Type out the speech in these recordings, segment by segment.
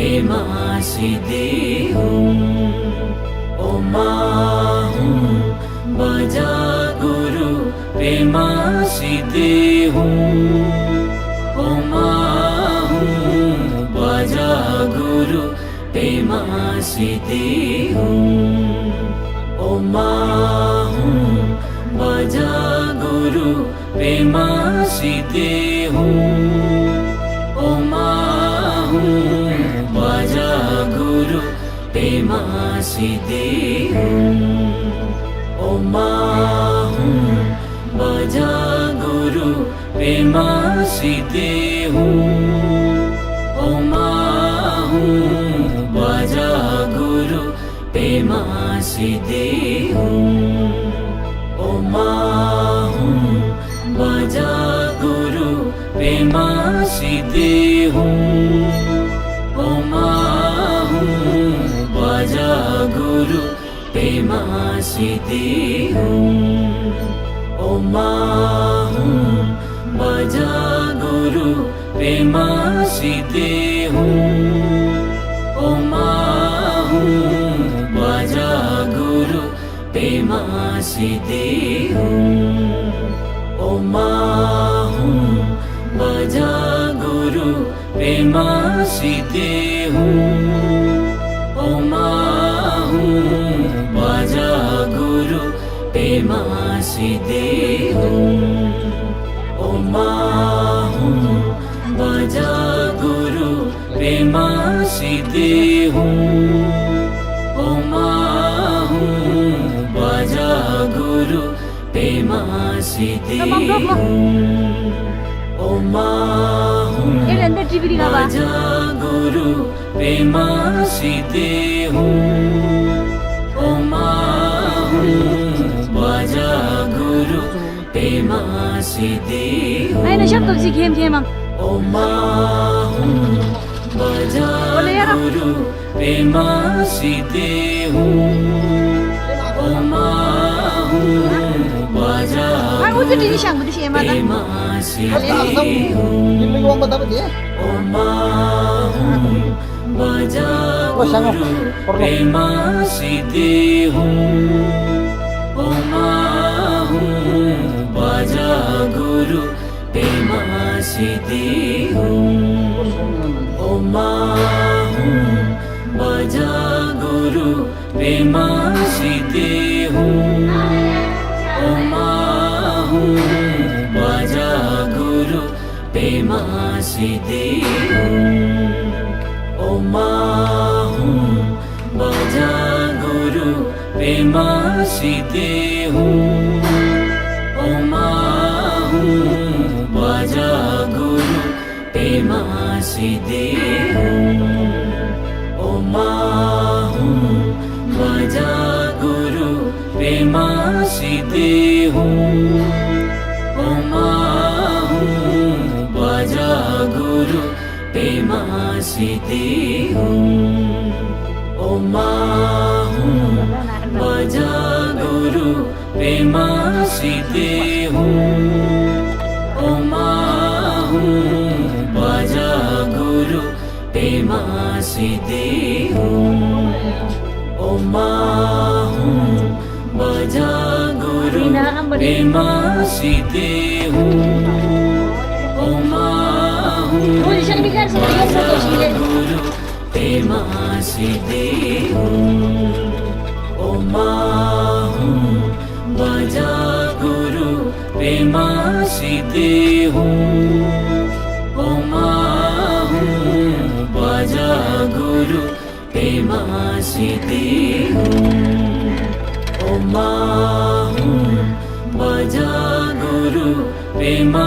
प्रेमा सिद्धि हूँ ओ माँ हूँ बजा गुरु प्रेमा सिद्धि हूँ ओ माँ हूँ बजा गुरु प्रेमा सिद्धि हूँ ओ माँ हूँ बजा गुरु प्रेमा सिद्धि हूँ ओ माँ हूँ बजा गुरु प्रेमा सिद्धि हूँ ओ माँ हूँ बजा गुरु प्रेमा सिद्धि हूँ ओ माँ हूँ बजा गुरु प्रेमा सिद्धि हूँ ओ माँ हूँ बजा गुरु प्रेमा सिद्धि हूँ ओ माँ हूँ बजा गुरु प्रेमा सिद्धि हूँ ओ माँ हूँ बजा गुरु प्रेमा सिद्धि हूँ ओ माँ हूँ बजा गुरु प्रेमा सिद्धि हूँ ओ माँ हूँ बजा गुरु प्रेमा सिद्धि हूँ ओ माँ हूँ बजा गुरु प्रेमा सिद्धि हूँ ओ माँ हूँ बजा गुरु प्रेमा सिद्धि हूँ ओ माँ हूँ बजा गुरु प्रेमा सिद्धि हूँ ओ माँ हूँ बजा गुरु प्रेमा सिद्धि हूँ ओ माँ हूँ बजा गुरु प्रेमा सिद्धि हूँ Ay, nasyap to si Kim Kim ang. ओ माँ हूँ बजा गुरु प्रेमा सिद्धि हूँ ओ माँ हूँ बजा Ay, uto din siyang buti siya mata. प्रेमा सिद्धि हूँ Hindi mo dapat dia. ओ माँ हूँ बजा गुरु प्रेमा सिद्धि हूँ ओ माँ हूँ बजा गुरु प्रेमा सिद्धि हूँ ओ माँ हूँ बजा गुरु प्रेमा सिद्धि हूँ ओ माँ हूँ बजा गुरु प्रेमा सिद्धि हूँ ओ माँ हूँ बजा गुरु प्रेमा सिद्धि हूँ ओ माँ हूँ बजा गुरु प्रेमा सिद्धि हूँ ओ माँ हूँ बजा गुरु प्रेमा सिद्धि हूँ ओ माँ हूँ बजा गुरु प्रेमा सिद्धि हूँ ओ माँ हूँ बजा गुरु प्रेमा सिद्धि हूँ ओ माँ हूँ बजा गुरु प्रेमा सिद्धि हूँ ओ माँ हूँ बजा गुरु प्रेमा सिद्धि हूँ ओ माँ हूँ Huli siya nabigyan sa iyo sa to sila. गुरु प्रेमा सिद्धि हूँ ओ माँ हूँ बजा गुरु प्रेमा सिद्धि हूँ ओ माँ हूँ बजा गुरु प्रेमा सिद्धि हूँ ओ माँ हूँ बजा गुरु प्रेमा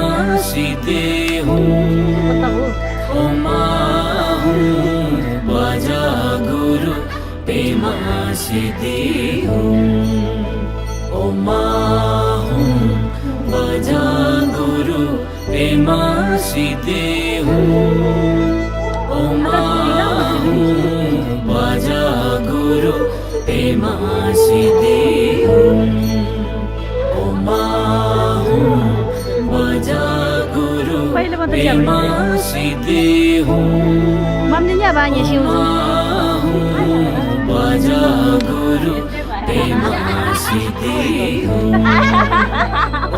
सिद्धि हूँ ओ माँ हूँ बजा गुरु प्रेमा सिद्धि हूँ ओ माँ हूँ बजा गुरु प्रेमा सिद्धि हूँ ओ माँ हूँ बजा गुरु प्रेमा सिद्धि हूँ ओ माँ हूँ बजा गुरु Pahila mo to siya. प्रेमा सिद्धि हूँ Ma'am niya ပြပါညရှင်ဦး Baja Guru Prema Siddhi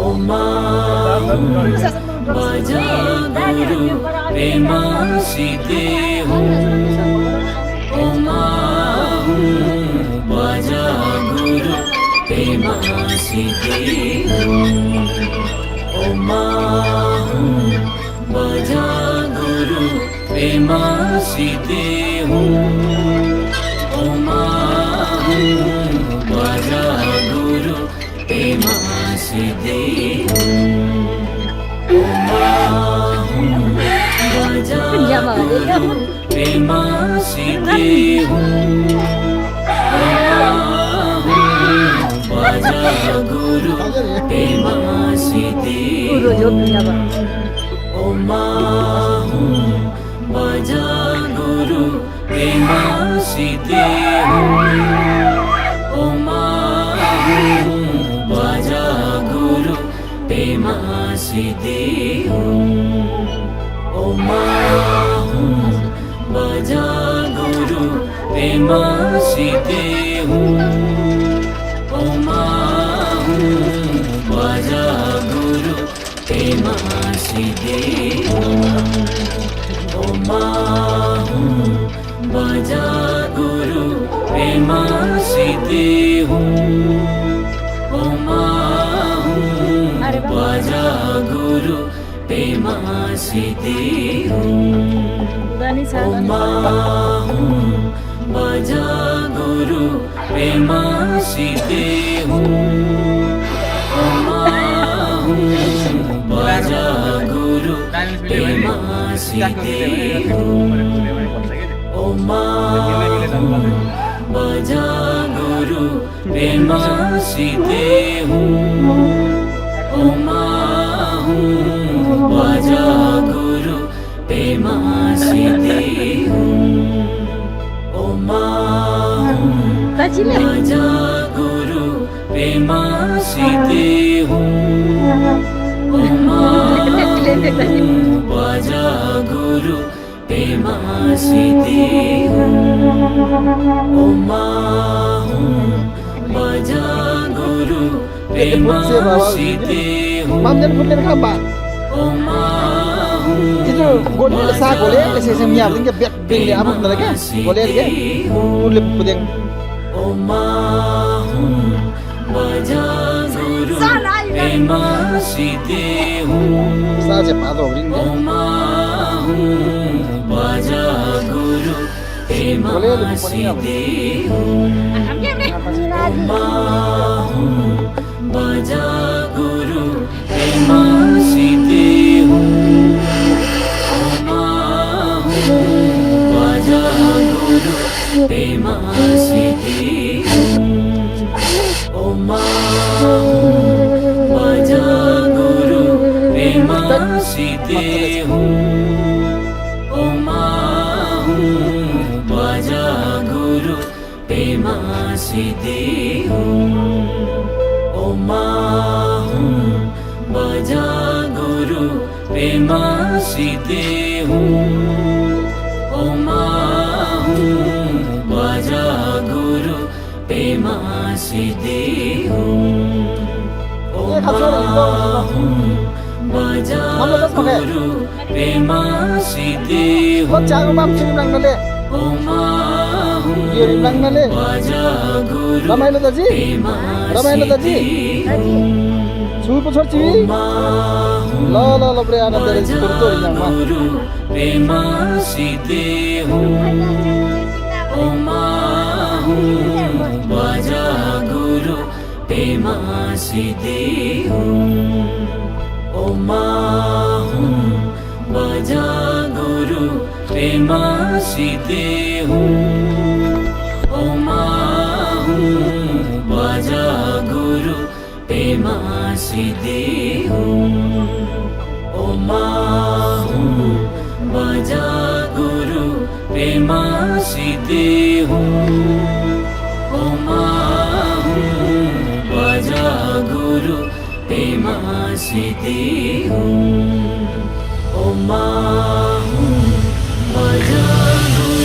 Om Baja Guru Prema Siddhi Om Baja Guru Prema Siddhi Om Baja Guru Prema Siddhi Om Baja Guru Prema Siddhi Om Baja Guru Prema Siddhi Baja Guru Prema Siddhi Om Baja Guru Prema Siddhi Om Baja Guru Prema Siddhi Om Baja Guru Prema Siddhi Om Baja Guru Prema Siddhi Om Baja Guru Prema Siddhi Om Baja Guru Prema Siddhi Om Baja Guru Prema Siddhi Om Baja Guru Prema Siddhi Om Baja Guru Prema Siddhi Om Baja Guru Prema Siddhi Om Baja Guru Prema Siddhi Om Baja Guru Prema Siddhi Om Baja Guru Prema Siddhi Mam jangan putih kabar. Itu golek sa golek sesem ya tinggal biar beli apa mereka golek ke golek putih. Om Baja Guru Prema Siddhi Saja pada orang ini. Om Baja Guru Prema Siddhi Om Baja Guru Prema Siddhi Om Baja Guru Prema Siddhi Om Baja Guru Prema Siddhi Om Baja Guru Prema Siddhi Om Baja Guru Prema Siddhi Om Baja Guru Prema Siddhi Om Baja Guru Prema Siddhi Kau jangan mam cium nale. Om Dia bilang nale. Baja Guru Ramai lo tadi. Ramai lo tadi. Suruh pasal cium. La bre anak dari situ tu yang mah. Prema Siddhi Om Baja Guru Prema Siddhi Om Baja Guru Prema Siddhi Om Baja Guru Prema Siddhi Om Baja Guru Prema Siddhi Om Baja Guru Prema Siddhi Om Baja Guru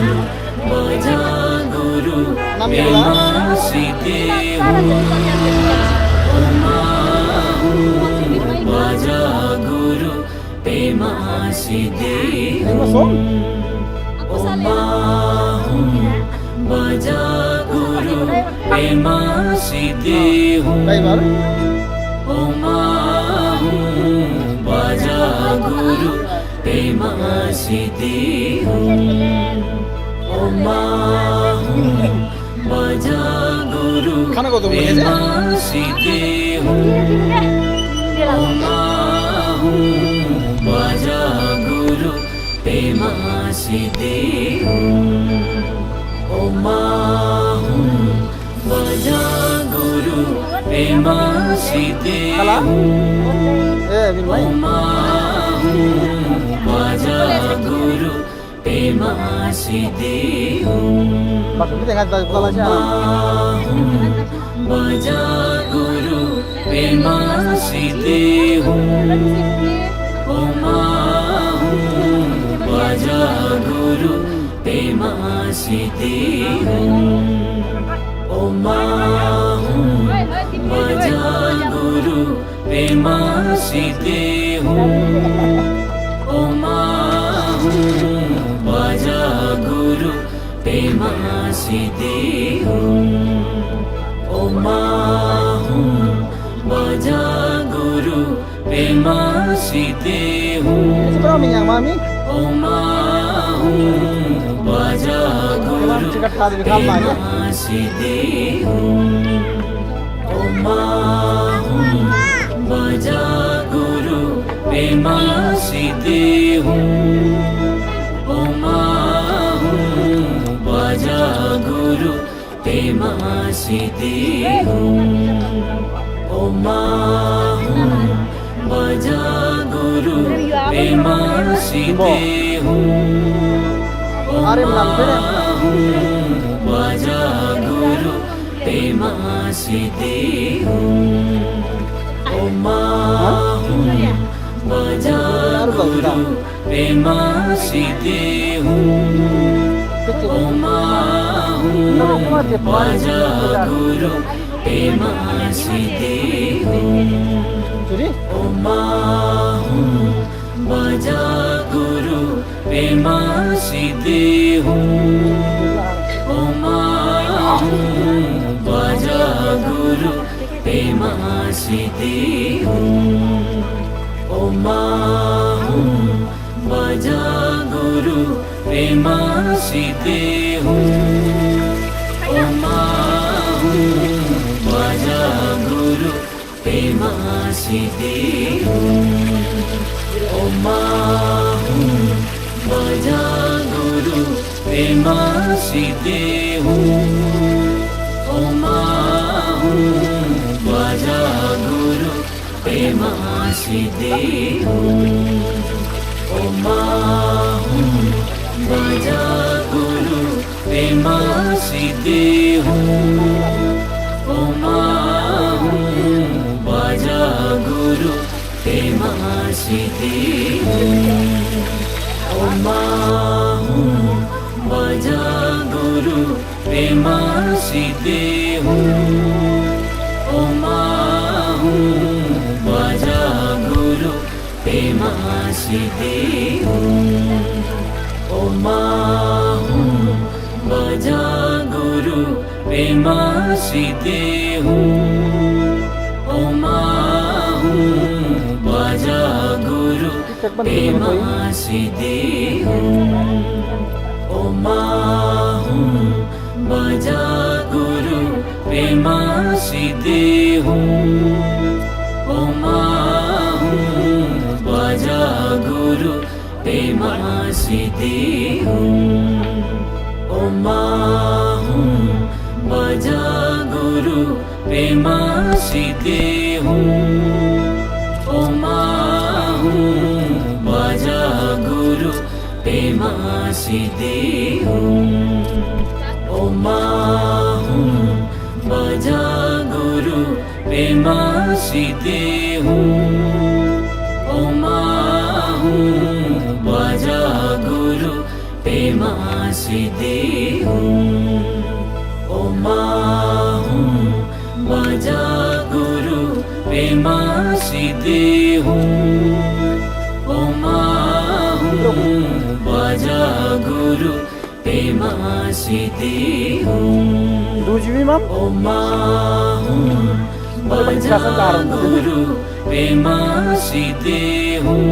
प्रेमासिते Baja Guru Pemasiddhi Ano song? Om Baja Guru Pemasiddhi Kaya ba? Om Baja Guru Pemasiddhi Om Baja Guru Khana ko to bole je. Pemasiddhi Baja Guru Pemasiddhi Om Baja Guru Pemasiddhi Kala? Bin mai. Om Baja Guru Pemasiddhi Bakit tengah tayo pala siya. Baja Guru Pemasiddhi Om Baja Guru Pemasiddhi Om Baja Guru Pemasiddhi Om Baja Guru Pemasiddhi Om Baja Guru Pemasiddhi Seberapa minyak mami? Om Baja Guru Sikat kali di kamar ya. Pemasiddhi Om Baja Guru Pemasiddhi Om Baja Guru Pemasiddhi Om Baja Guru Pemasiddhi Hari menampil. Baja Guru Pemasiddhi Om Baja Guru Pemasiddhi Om Baja Guru Pemasiddhi Jadi? Om Baja Guru Pemasiddhi Om Baja Guru Pemasiddhi Om Baja Guru Pemasiddhi Om Baja Guru Pemasiddhi Om Baja Guru Pemasiddhi Om Baja Guru Pemasiddhi Om Baja Guru Pemasiddhi Om Baja Guru Pemasiddhi Om Baja Guru Pemasiddhi Om Baja Guru Pemasiddhi Om Baja Guru Pemasiddhi Om Baja Guru Pemasiddhi Om Baja Guru Pemasiddhi Om Baja Guru Pemasiddhi Om Baja Guru Pemasiddhi Om Baja Guru Pemasiddhi Om Baja Guru Pemasiddhi Om Baja Guru Pemasiddhi ओमाहूँ बाजा गुरु प्रेमासी दे हूँ ओमाहूँ बाजा गुरु प्रेमासी दे हूँ 2 GB ma'am? ओमाहूँ बाजा गुरु प्रेमासी दे हूँ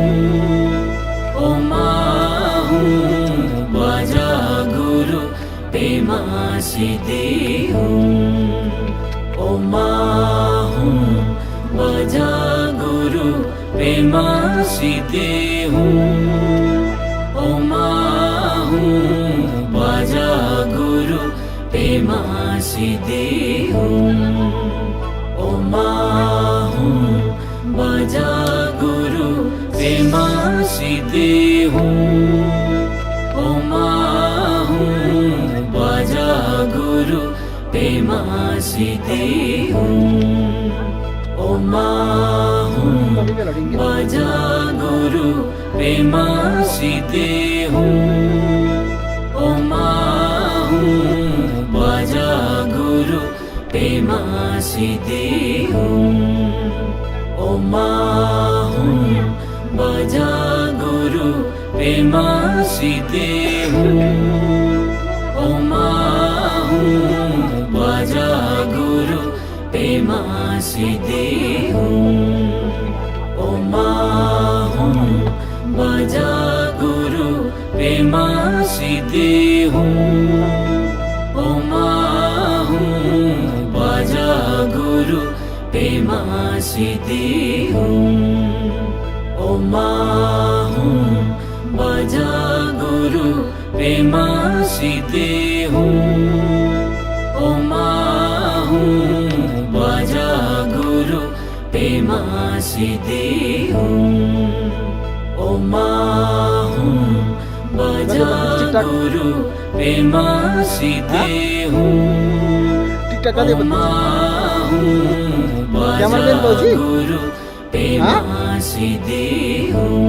ओमाहूँ बाजा गुरु प्रेमासी दे हूँ ओमाहूँ बाजा गुरु प्रेमासी दे हूँ ओमाहूँ बाजा गुरु प्रेमासी दे हूँ ओमाहूँ बाजा गुरु प्रेमासी दे हूँ ओमाहूँ बाजा गुरु प्रेमासी दे हूँ ओमाहूँ बाजा गुरु प्रेमासी दे हूँ ओमाहूँ बाजा गुरु प्रेमासी दे हूँ ओमाहूँ बाजा गुरु प्रेमासी दे हूँ ओमाहूँ बाजा गुरु प्रेमासी दे हूँ ओमाहूँ बाजा गुरु प्रेमासी दे हूँ ओमाहूँ बाजा गुरु प्रेमासी दे हूँ ओमाहूँ बाजा गुरु प्रेमासी दे हूँ ओमाहूँ बाजा गुरु प्रेमासी दे हूँ ओमाहूँ बाजा गुरु प्रेमासी दे हूँ टिकटक का दे ओमाहूँ कैमरामैन बाजा बोलছি गुरु प्रेमासी दे हूँ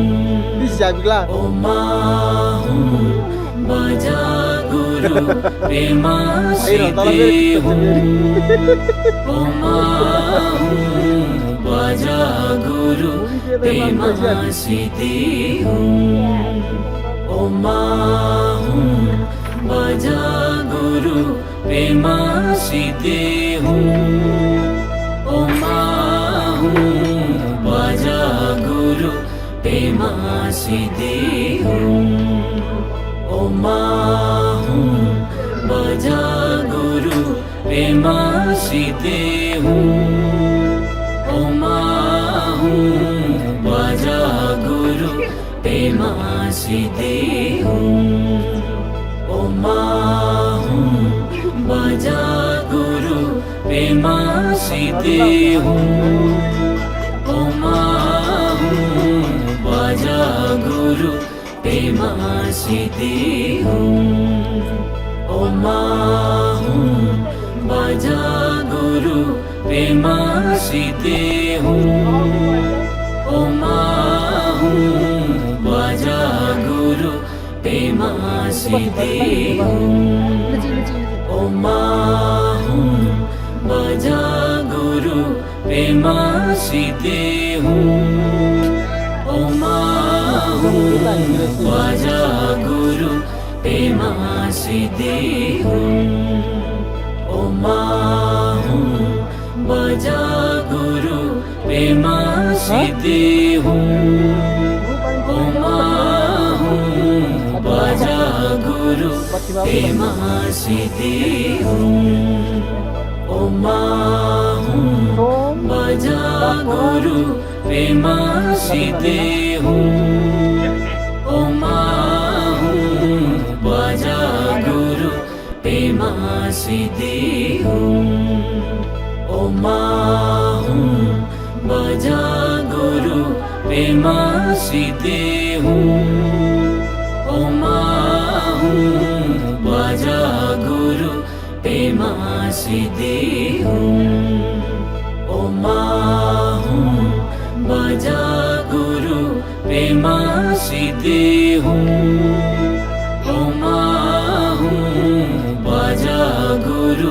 This যাবি ক্লা ओमाहूँ बाजा गुरु प्रेमासी दे हूँ ओमाहूँ बाजा गुरु प्रेमासी दे हूँ ओमाहूँ बाजा गुरु प्रेमासी दे हूँ ओमाहूँ बाजा गुरु प्रेमासी दे हूँ ओमाहूँ बाजा गुरु प्रेमासी दे हूँ ओमाहूँ बाजा गुरु प्रेमासी दे हूँ ओमाहूँ बाजा गुरु प्रेमासी दे हूँ ओमाहूँ बाजा गुरु प्रेमासी दे हूँ ओमाहूँ बाजा गुरु प्रेमासी दे हूँ ओमाहूँ बाजा गुरु प्रेमासी दे हूँ ओमाहूँ बाजा गुरु प्रेमासी दे हूँ ओमाहूँ बाजा गुरु प्रेमासी दे हूँ ओमाहूँ बाजा गुरु प्रेमासी दे हूँ ओमाहूँ बाजा गुरु प्रेमासी दे हूँ ओमाहूँ बाजा गुरु प्रेमासी दे हूँ ओमाहूँ बाजा गुरु प्रेमासी दे हूँ ओमाहूँ बाजा गुरु प्रेमासी दे हूँ ओमाहूँ बाजा गुरु प्रेमासी दे हूँ ओमाहूँ बाजा गुरु प्रेमासी दे हूँ ओमाहूँ बाजा गुरु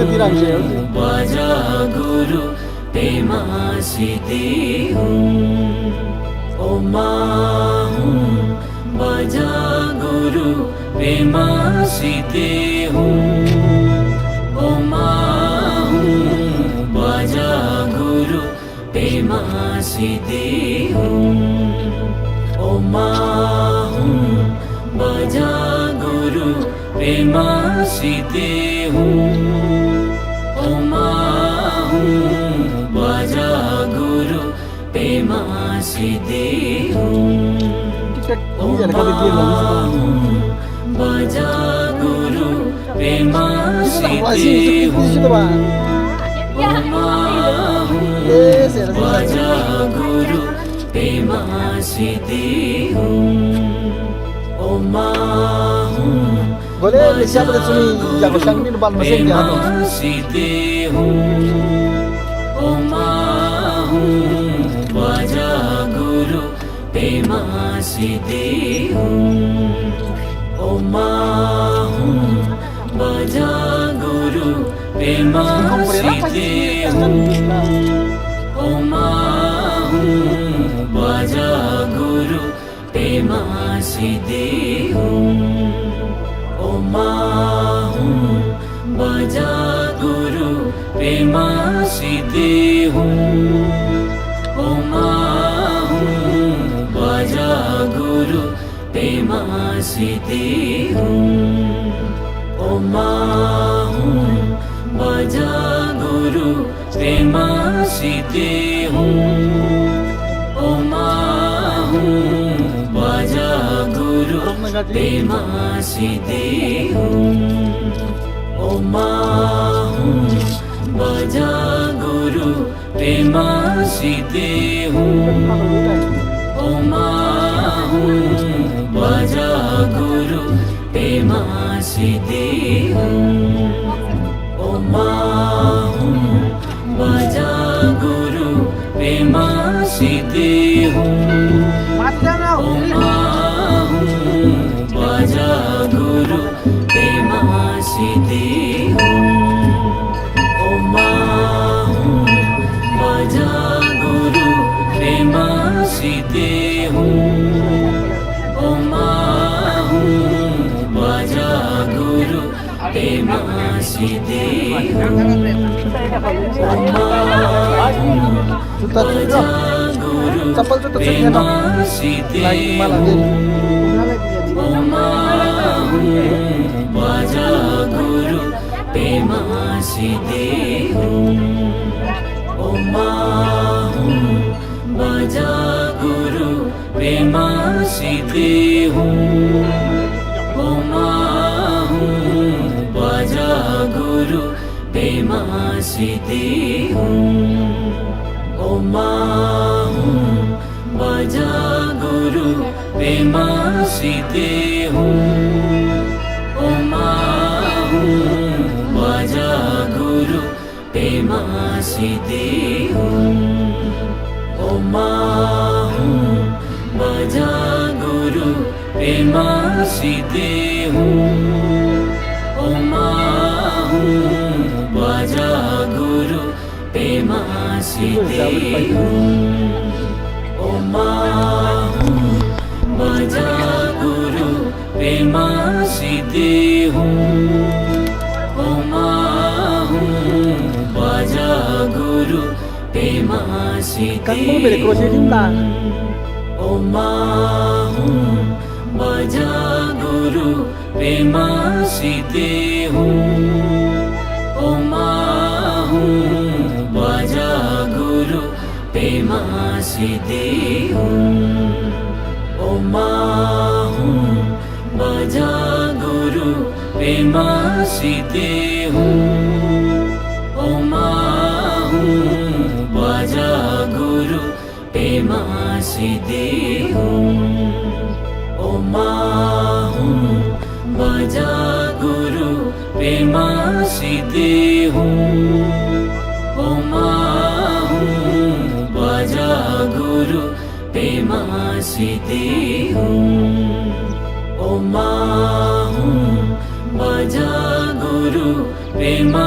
Hindi tirang siya. baja guru pema siddhi Om baja guru pema siddhi Om baja guru pema siddhi Om baja guru pema siddhi Om baja guru pema siddhi Iya, nakabit din lang. baja guru pema siddhi Dito ba? Yes, yes. baja guru pema siddhi Om Boleh, siapa dah sini jago sang ni depan mesin dia tu. siddhi Om baja guru pema siddhi Om baja guru pema siddhi Om baja guru pema siddhi Om baja guru pema siddhi Om baja guru pema siddhi Om baja guru pema siddhi Om baja guru pema siddhi Om baja guru pema siddhi Om baja guru pema siddhi Om baja guru pema siddhi Om baja guru pema siddhi Om baja guru pema siddhi Om baja guru pema siddhi Sudah sudah. Sapal sudah sudah tu. Lagi malah dia. Om baja guru pema siddhi Om baja guru pema siddhi Om baja guru pema siddhi Om baja guru pema siddhi Om baja guru pema siddhi Om baja guru pema siddhi Om baja guru pema siddhi Om baja guru pema siddhi Om baja guru pema Kan siddhi mo beli crochet cinta. Om baja guru pema siddhi Om baja guru pema siddhi Om baja guru pema siddhi Om baja guru pema siddhi Om baja guru pema siddhi Om baja guru pema siddhi Om baja guru pema